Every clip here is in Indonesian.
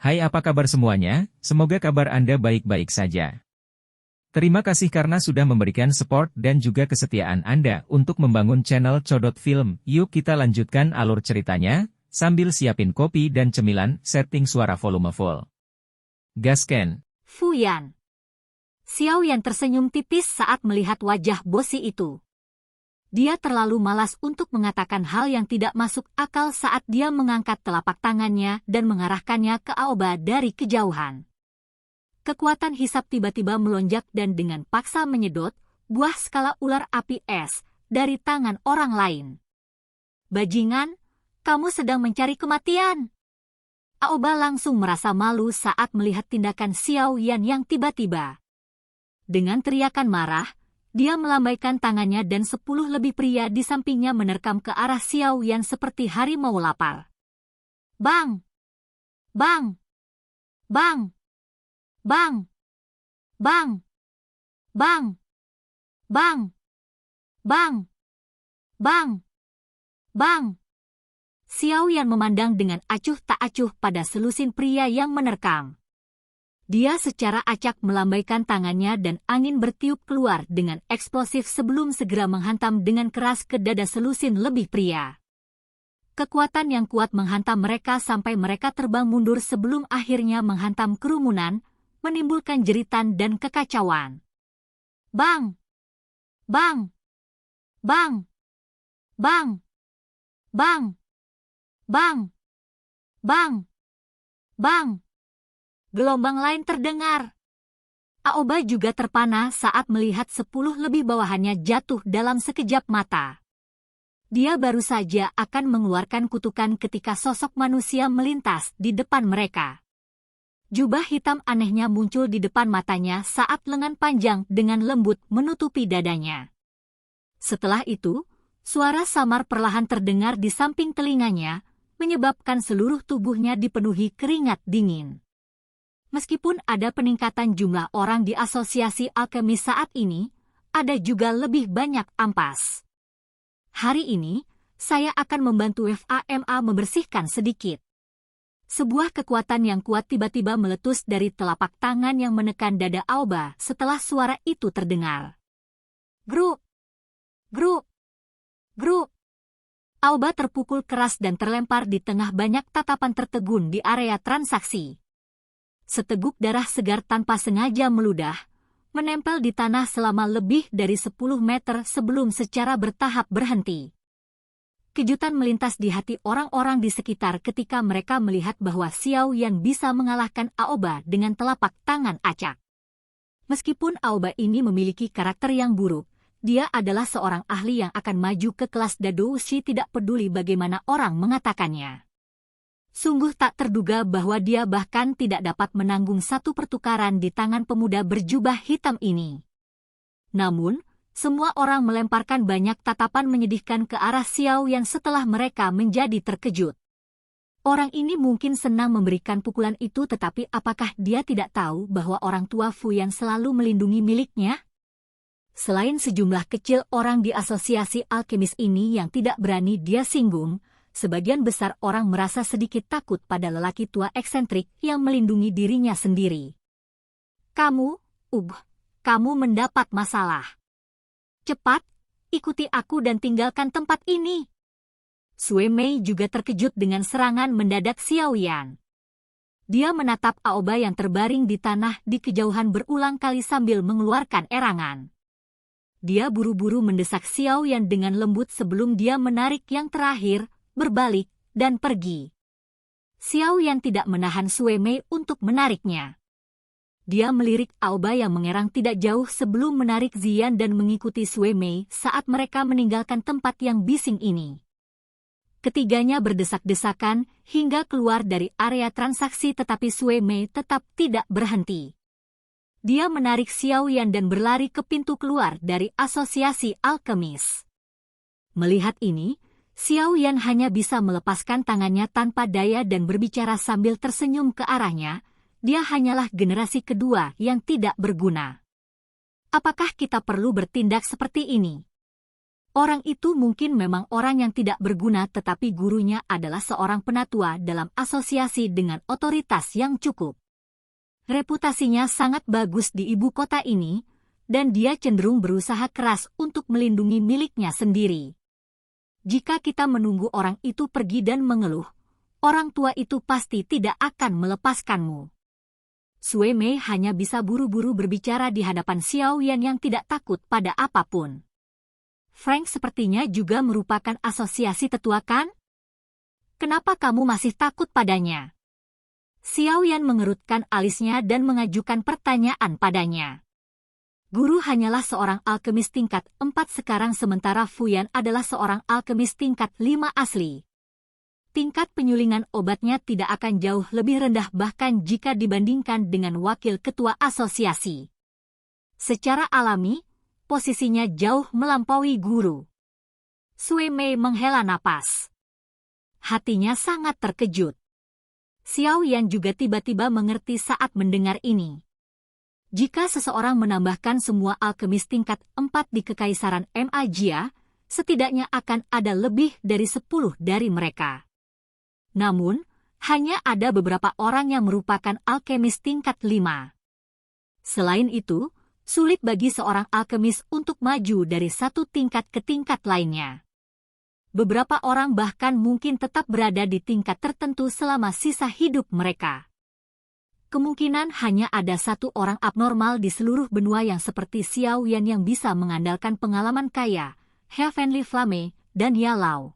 Hai, apa kabar semuanya? Semoga kabar Anda baik-baik saja. Terima kasih karena sudah memberikan support dan juga kesetiaan Anda untuk membangun channel Codot Film. Yuk kita lanjutkan alur ceritanya, sambil siapin kopi dan cemilan, setting suara volume full. Gasken. Fu Yan. Xiao Yan tersenyum tipis saat melihat wajah bosi itu. Dia terlalu malas untuk mengatakan hal yang tidak masuk akal saat dia mengangkat telapak tangannya dan mengarahkannya ke Aoba dari kejauhan. Kekuatan hisap tiba-tiba melonjak dan dengan paksa menyedot buah skala ular api es dari tangan orang lain. Bajingan, kamu sedang mencari kematian. Aoba langsung merasa malu saat melihat tindakan Xiao Yan yang tiba-tiba. Dengan teriakan marah, dia melambaikan tangannya dan 10 lebih pria di sampingnya menerkam ke arah Xiao Yan seperti harimau lapar. Bang! Bang! Bang! Bang! Bang! Bang! Bang! Bang! Bang! Bang! Xiao Yan memandang dengan acuh tak acuh pada selusin pria yang menerkam. Dia secara acak melambaikan tangannya dan angin bertiup keluar dengan eksplosif sebelum segera menghantam dengan keras ke dada selusin lebih pria. Kekuatan yang kuat menghantam mereka sampai mereka terbang mundur sebelum akhirnya menghantam kerumunan, menimbulkan jeritan dan kekacauan. Bang! Bang! Bang! Bang! Bang! Bang! Bang! Bang! Gelombang lain terdengar. Aoba juga terpana saat melihat 10 lebih bawahannya jatuh dalam sekejap mata. Dia baru saja akan mengeluarkan kutukan ketika sosok manusia melintas di depan mereka. Jubah hitam anehnya muncul di depan matanya saat lengan panjang dengan lembut menutupi dadanya. Setelah itu, suara samar perlahan terdengar di samping telinganya, menyebabkan seluruh tubuhnya dipenuhi keringat dingin. Meskipun ada peningkatan jumlah orang di asosiasi alkemis saat ini, ada juga lebih banyak ampas. Hari ini, saya akan membantu FAMA membersihkan sedikit. Sebuah kekuatan yang kuat tiba-tiba meletus dari telapak tangan yang menekan dada Aoba setelah suara itu terdengar. Grup! Grup! Grup! Aoba terpukul keras dan terlempar di tengah banyak tatapan tertegun di area transaksi. Seteguk darah segar tanpa sengaja meludah, menempel di tanah selama lebih dari 10 meter sebelum secara bertahap berhenti. Kejutan melintas di hati orang-orang di sekitar ketika mereka melihat bahwa Xiao Yan bisa mengalahkan Aoba dengan telapak tangan acak. Meskipun Aoba ini memiliki karakter yang buruk, dia adalah seorang ahli yang akan maju ke kelas Dadoushi tidak peduli bagaimana orang mengatakannya. Sungguh tak terduga bahwa dia bahkan tidak dapat menanggung satu pertukaran di tangan pemuda berjubah hitam ini. Namun, semua orang melemparkan banyak tatapan menyedihkan ke arah Xiao Yan setelah mereka menjadi terkejut. Orang ini mungkin senang memberikan pukulan itu, tetapi apakah dia tidak tahu bahwa orang tua Fu Yan selalu melindungi miliknya? Selain sejumlah kecil orang di asosiasi alkemis ini yang tidak berani dia singgung, sebagian besar orang merasa sedikit takut pada lelaki tua eksentrik yang melindungi dirinya sendiri. Kamu mendapat masalah. Cepat, ikuti aku dan tinggalkan tempat ini. Sui Mei juga terkejut dengan serangan mendadak Xiao Yan. Dia menatap Aoba yang terbaring di tanah di kejauhan berulang kali sambil mengeluarkan erangan. Dia buru-buru mendesak Xiao Yan dengan lembut sebelum dia menarik yang terakhir, berbalik, dan pergi. Xiao Yan tidak menahan Sui Mei untuk menariknya. Dia melirik Aoba yang mengerang tidak jauh sebelum menarik Ziyan dan mengikuti Sui Mei saat mereka meninggalkan tempat yang bising ini. Ketiganya berdesak-desakan hingga keluar dari area transaksi, tetapi Sui Mei tetap tidak berhenti. Dia menarik Xiao Yan dan berlari ke pintu keluar dari asosiasi alkemis. Melihat ini, Xiao Yan hanya bisa melepaskan tangannya tanpa daya dan berbicara sambil tersenyum ke arahnya. Dia hanyalah generasi kedua yang tidak berguna. Apakah kita perlu bertindak seperti ini? Orang itu mungkin memang orang yang tidak berguna, tetapi gurunya adalah seorang penatua dalam asosiasi dengan otoritas yang cukup. Reputasinya sangat bagus di ibu kota ini, dan dia cenderung berusaha keras untuk melindungi miliknya sendiri. Jika kita menunggu orang itu pergi dan mengeluh, orang tua itu pasti tidak akan melepaskanmu. Sue Mei hanya bisa buru-buru berbicara di hadapan Xiao Yan yang tidak takut pada apapun. Frank sepertinya juga merupakan asosiasi tetua, kan? Kenapa kamu masih takut padanya? Xiao Yan mengerutkan alisnya dan mengajukan pertanyaan padanya. Guru hanyalah seorang alkemis tingkat 4 sekarang, sementara Fu Yan adalah seorang alkemis tingkat 5 asli. Tingkat penyulingan obatnya tidak akan jauh lebih rendah bahkan jika dibandingkan dengan wakil ketua asosiasi. Secara alami, posisinya jauh melampaui guru. Sue Mei menghela napas. Hatinya sangat terkejut. Xiao Yan juga tiba-tiba mengerti saat mendengar ini. Jika seseorang menambahkan semua alkemis tingkat 4 di Kekaisaran Magia, setidaknya akan ada lebih dari 10 dari mereka. Namun, hanya ada beberapa orang yang merupakan alkemis tingkat 5. Selain itu, sulit bagi seorang alkemis untuk maju dari satu tingkat ke tingkat lainnya. Beberapa orang bahkan mungkin tetap berada di tingkat tertentu selama sisa hidup mereka. Kemungkinan hanya ada satu orang abnormal di seluruh benua yang seperti Xiao Yan yang bisa mengandalkan pengalaman kaya, Heavenly Flame, dan Yalau.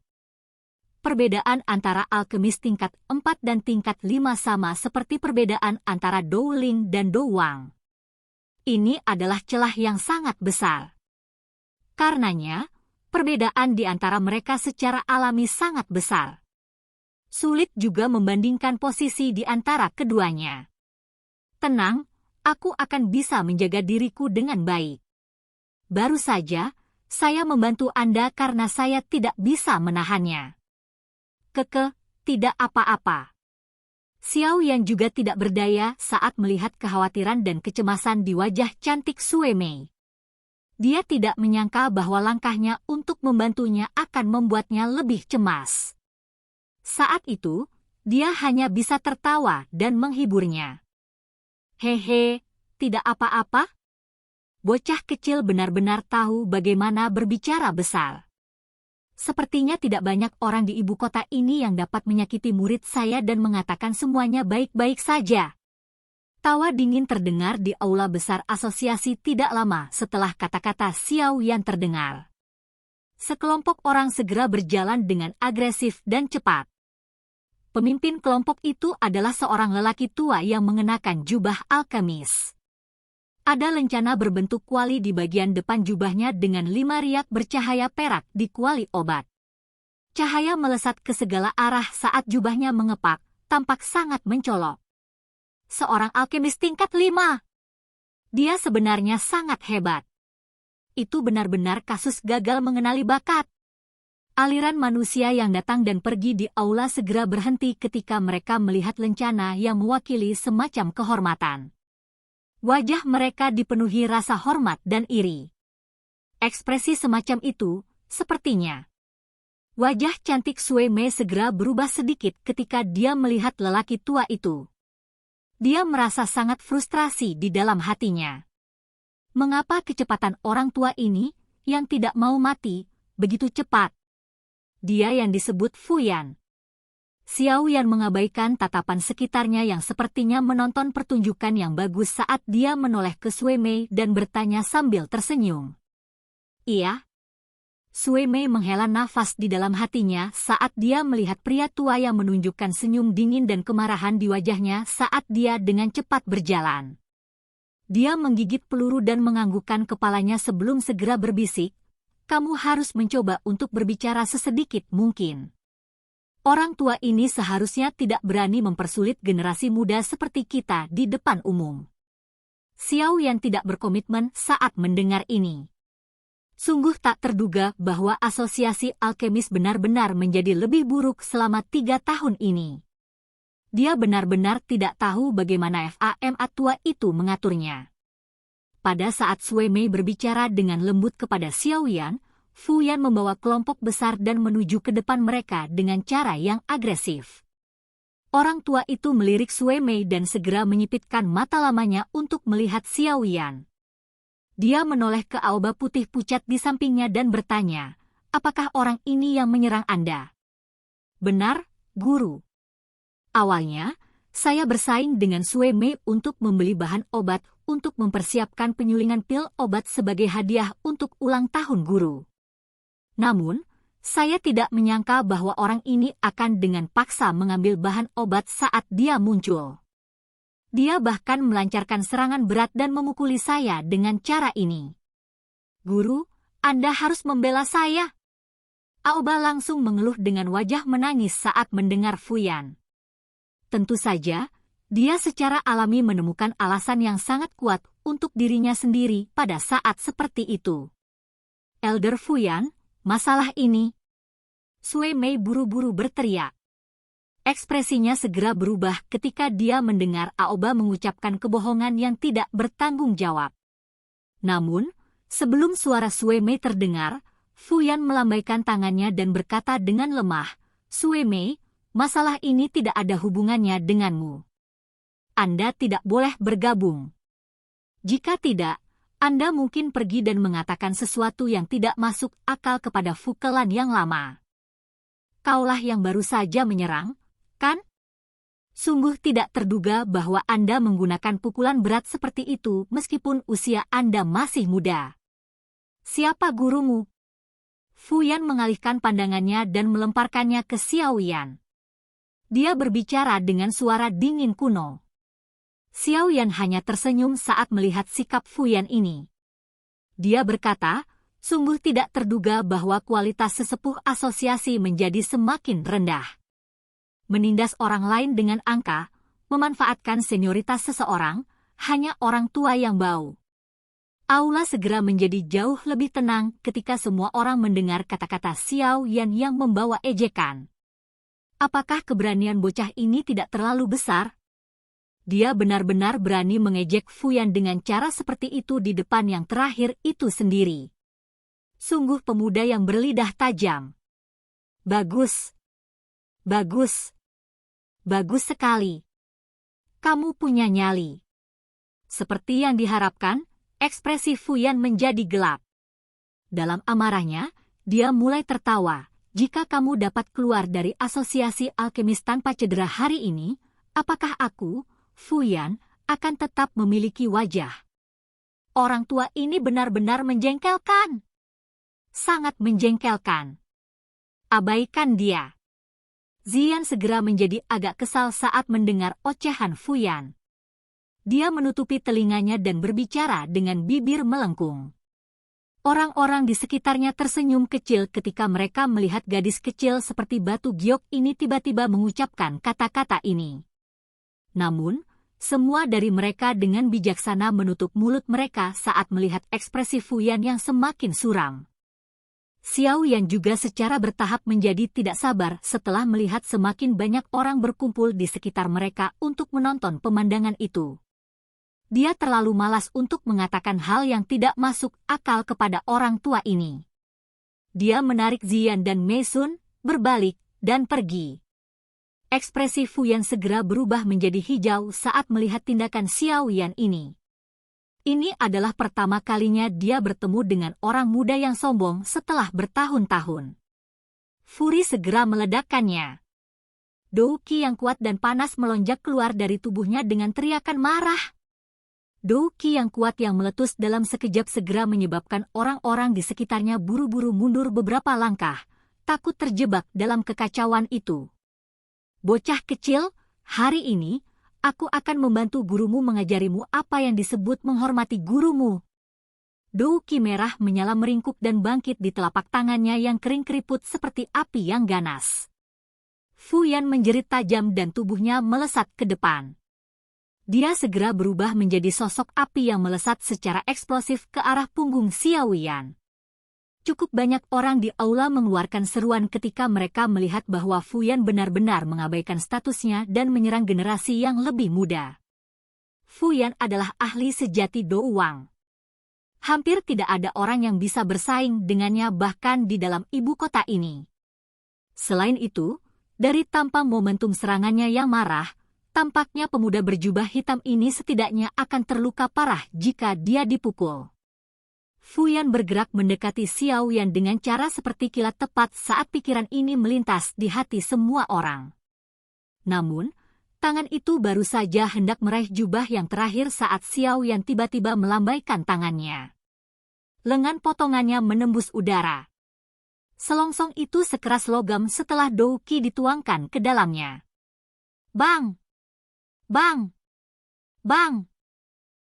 Perbedaan antara alkemis tingkat 4 dan tingkat 5 sama seperti perbedaan antara Dou Ling dan Dou Wang. Ini adalah celah yang sangat besar. Karenanya, perbedaan di antara mereka secara alami sangat besar. Sulit juga membandingkan posisi di antara keduanya. Tenang, aku akan bisa menjaga diriku dengan baik. Baru saja, saya membantu Anda karena saya tidak bisa menahannya. Tidak apa-apa. Xiao Yan juga tidak berdaya saat melihat kekhawatiran dan kecemasan di wajah cantik Sue Mei. Dia tidak menyangka bahwa langkahnya untuk membantunya akan membuatnya lebih cemas. Saat itu, dia hanya bisa tertawa dan menghiburnya. Hehe, tidak apa-apa. Bocah kecil benar-benar tahu bagaimana berbicara besar. Sepertinya tidak banyak orang di ibu kota ini yang dapat menyakiti murid saya dan mengatakan semuanya baik-baik saja. Tawa dingin terdengar di aula besar asosiasi tidak lama setelah kata-kata Xiao Yan terdengar. Sekelompok orang segera berjalan dengan agresif dan cepat. Pemimpin kelompok itu adalah seorang lelaki tua yang mengenakan jubah alkemis. Ada lencana berbentuk kuali di bagian depan jubahnya dengan 5 riak bercahaya perak di kuali obat. Cahaya melesat ke segala arah saat jubahnya mengepak, tampak sangat mencolok. Seorang alkemis tingkat 5. Dia sebenarnya sangat hebat. Itu benar-benar kasus gagal mengenali bakat. Aliran manusia yang datang dan pergi di aula segera berhenti ketika mereka melihat lencana yang mewakili semacam kehormatan. Wajah mereka dipenuhi rasa hormat dan iri. Ekspresi semacam itu, sepertinya. Wajah cantik Sue Mei segera berubah sedikit ketika dia melihat lelaki tua itu. Dia merasa sangat frustrasi di dalam hatinya. Mengapa kecepatan orang tua ini, yang tidak mau mati, begitu cepat? Dia yang disebut Fu Yan. Xiao Yan mengabaikan tatapan sekitarnya yang sepertinya menonton pertunjukan yang bagus saat dia menoleh ke Sue Mei dan bertanya sambil tersenyum. Iya. Sue Mei menghela nafas di dalam hatinya saat dia melihat pria tua yang menunjukkan senyum dingin dan kemarahan di wajahnya saat dia dengan cepat berjalan. Dia menggigit peluru dan menganggukkan kepalanya sebelum segera berbisik, kamu harus mencoba untuk berbicara sesedikit mungkin. Orang tua ini seharusnya tidak berani mempersulit generasi muda seperti kita di depan umum. Xiao Yan tidak berkomitmen saat mendengar ini. Sungguh tak terduga bahwa asosiasi alkemis benar-benar menjadi lebih buruk selama 3 tahun ini. Dia benar-benar tidak tahu bagaimana FAMA tua itu mengaturnya. Pada saat Sue Mei berbicara dengan lembut kepada Xiao Yan, Fu Yan membawa kelompok besar dan menuju ke depan mereka dengan cara yang agresif. Orang tua itu melirik Sue Mei dan segera menyipitkan mata lamanya untuk melihat Xiao Yan. Dia menoleh ke aoba putih pucat di sampingnya dan bertanya, "Apakah orang ini yang menyerang Anda?" "Benar, Guru. Awalnya, saya bersaing dengan Sue Mei untuk membeli bahan obat untuk mempersiapkan penyulingan pil obat sebagai hadiah untuk ulang tahun Guru. Namun, saya tidak menyangka bahwa orang ini akan dengan paksa mengambil bahan obat saat dia muncul. Dia bahkan melancarkan serangan berat dan memukuli saya dengan cara ini. Guru, Anda harus membela saya." Aoba langsung mengeluh dengan wajah menangis saat mendengar Fu Yan. Tentu saja, dia secara alami menemukan alasan yang sangat kuat untuk dirinya sendiri pada saat seperti itu. "Elder Fu Yan, masalah ini..." Sue Mei buru-buru berteriak. Ekspresinya segera berubah ketika dia mendengar Aoba mengucapkan kebohongan yang tidak bertanggung jawab. Namun, sebelum suara Sue Mei terdengar, Fu Yan melambaikan tangannya dan berkata dengan lemah, "Sue Mei, masalah ini tidak ada hubungannya denganmu. Anda tidak boleh bergabung. Jika tidak, Anda mungkin pergi dan mengatakan sesuatu yang tidak masuk akal kepada Fu Kelan yang lama. Kaulah yang baru saja menyerang, kan? Sungguh tidak terduga bahwa Anda menggunakan pukulan berat seperti itu meskipun usia Anda masih muda. Siapa gurumu?" Fu Yan mengalihkan pandangannya dan melemparkannya ke Xiao Yan. Dia berbicara dengan suara dingin kuno. Xiao Yan hanya tersenyum saat melihat sikap Fu Yan ini. Dia berkata, sungguh tidak terduga bahwa kualitas sesepuh asosiasi menjadi semakin rendah. Menindas orang lain dengan angka, memanfaatkan senioritas seseorang, hanya orang tua yang bau. Aula segera menjadi jauh lebih tenang ketika semua orang mendengar kata-kata Xiao Yan yang membawa ejekan. Apakah keberanian bocah ini tidak terlalu besar? Dia benar-benar berani mengejek Fu Yan dengan cara seperti itu di depan yang terakhir itu sendiri. Sungguh pemuda yang berlidah tajam. Bagus. Bagus. Bagus sekali. Kamu punya nyali. Seperti yang diharapkan, ekspresi Fu Yan menjadi gelap. Dalam amarahnya, dia mulai tertawa. "Jika kamu dapat keluar dari asosiasi alkemis tanpa cedera hari ini, apakah aku, Fu Yan, akan tetap memiliki wajah?" Orang tua ini benar-benar menjengkelkan. Sangat menjengkelkan. Abaikan dia. Ziyan segera menjadi agak kesal saat mendengar ocehan Fu Yan. Dia menutupi telinganya dan berbicara dengan bibir melengkung. Orang-orang di sekitarnya tersenyum kecil ketika mereka melihat gadis kecil seperti batu giok ini tiba-tiba mengucapkan kata-kata ini. Namun, semua dari mereka dengan bijaksana menutup mulut mereka saat melihat ekspresi Fu Yan yang semakin suram. Xiao Yan juga secara bertahap menjadi tidak sabar setelah melihat semakin banyak orang berkumpul di sekitar mereka untuk menonton pemandangan itu. Dia terlalu malas untuk mengatakan hal yang tidak masuk akal kepada orang tua ini. Dia menarik Ziyan dan Mei Sun, berbalik, dan pergi. Ekspresi Fu Yan segera berubah menjadi hijau saat melihat tindakan Xiao Yan ini. Ini adalah pertama kalinya dia bertemu dengan orang muda yang sombong setelah bertahun-tahun. Furi segera meledakkannya. Douqi yang kuat dan panas melonjak keluar dari tubuhnya dengan teriakan marah. Douqi yang kuat yang meletus dalam sekejap segera menyebabkan orang-orang di sekitarnya buru-buru mundur beberapa langkah, takut terjebak dalam kekacauan itu. "Bocah kecil, hari ini, aku akan membantu gurumu mengajarimu apa yang disebut menghormati gurumu." Douqi merah menyala meringkuk dan bangkit di telapak tangannya yang kering keriput seperti api yang ganas. Fu Yan menjerit tajam dan tubuhnya melesat ke depan. Dia segera berubah menjadi sosok api yang melesat secara eksplosif ke arah punggung Xiao Yan. Cukup banyak orang di aula mengeluarkan seruan ketika mereka melihat bahwa Fu Yan benar-benar mengabaikan statusnya dan menyerang generasi yang lebih muda. Fu Yan adalah ahli sejati Douwang. Hampir tidak ada orang yang bisa bersaing dengannya bahkan di dalam ibu kota ini. Selain itu, dari tampang momentum serangannya yang marah, tampaknya pemuda berjubah hitam ini setidaknya akan terluka parah jika dia dipukul. Fuyan bergerak mendekati Xiao Yan dengan cara seperti kilat tepat saat pikiran ini melintas di hati semua orang. Namun, tangan itu baru saja hendak meraih jubah yang terakhir saat Xiao Yan tiba-tiba melambaikan tangannya. Lengan potongannya menembus udara. Selongsong itu sekeras logam setelah Douki dituangkan ke dalamnya. Bang! Bang! Bang!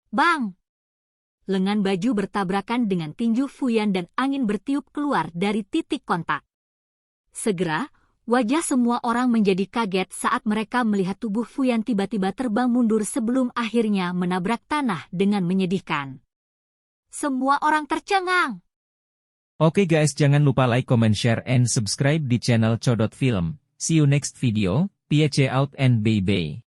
Bang! Lengan baju bertabrakan dengan tinju Fuyan dan angin bertiup keluar dari titik kontak. Segera, wajah semua orang menjadi kaget saat mereka melihat tubuh Fuyan tiba-tiba terbang mundur sebelum akhirnya menabrak tanah dengan menyedihkan. Semua orang tercengang. Oke guys, jangan lupa like, comment, share, and subscribe di channel Codot Film. See you next video, peace out and bye-bye.